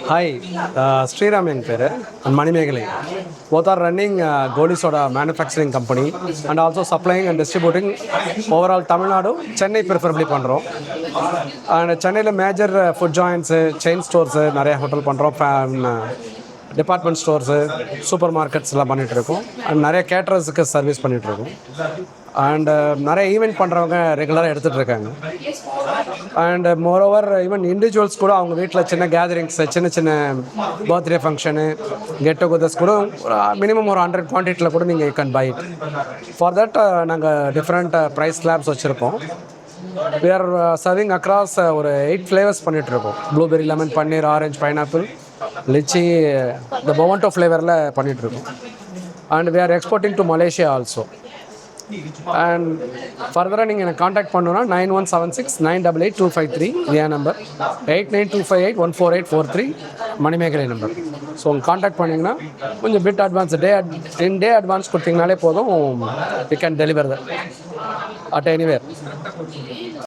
Hi, Sriram என் பேர் and Manimeghalai. Both are running Goli Soda manufacturing company and also supplying and distributing overall Tamil Nadu, Chennai preferably பண்ணுறோம். And சென்னையில் major food ஜாயின்ட்ஸு chain stores நிறைய hotel பண்ணுறோம், department stores super மார்க்கெட்ஸ்லாம் பண்ணிகிட்ருக்கோம். And நிறைய கேட்டரர்ஸுக்கு service பண்ணிகிட்ருக்கோம். And நிறைய event பண்ணுறவங்க ரெகுலராக எடுத்துகிட்டு இருக்காங்க. அண்ட் மோரோவர் ஈவன் இண்டிவிஜுவல்ஸ் கூட அவங்க வீட்டில் சின்ன கேதரிங்ஸ், சின்ன சின்ன பர்த்டே ஃபங்க்ஷனு, கெட் டுகெதர்ஸ் கூட மினிமம் ஒரு 100 குவான்டிட்டியில் கூட நீங்கள் can buy it. For that நாங்கள் டிஃப்ரெண்ட் ப்ரைஸ் ஸ்லாப்ஸ் வச்சுருப்போம். We are serving across ஒரு 8 ஃப்ளேவர்ஸ் பண்ணிகிட்ருக்கோம். ப்ளூபெரி, லெமன், பன்னீர், ஆரஞ்ச், பைனாப்பிள், லிச்சி, இந்த பொவன்டோ ஃப்ளேவரில் பண்ணிகிட்ருக்கோம். And we are exporting to Malaysia also. And ஃபர்தராக நீங்கள் எனக்கு காண்டாக்ட் பண்ணணுன்னா 9176988253 என் நம்பர், 8925814843 மணிமேகலை நம்பர். ஸோ உங்கள் காண்டாக்ட் பண்ணிங்கன்னா கொஞ்சம் பிட் அட்வான்ஸ் டே அட்வான்ஸ் கொடுத்தீங்கனாலே போதும், we can deliver that at anywhere.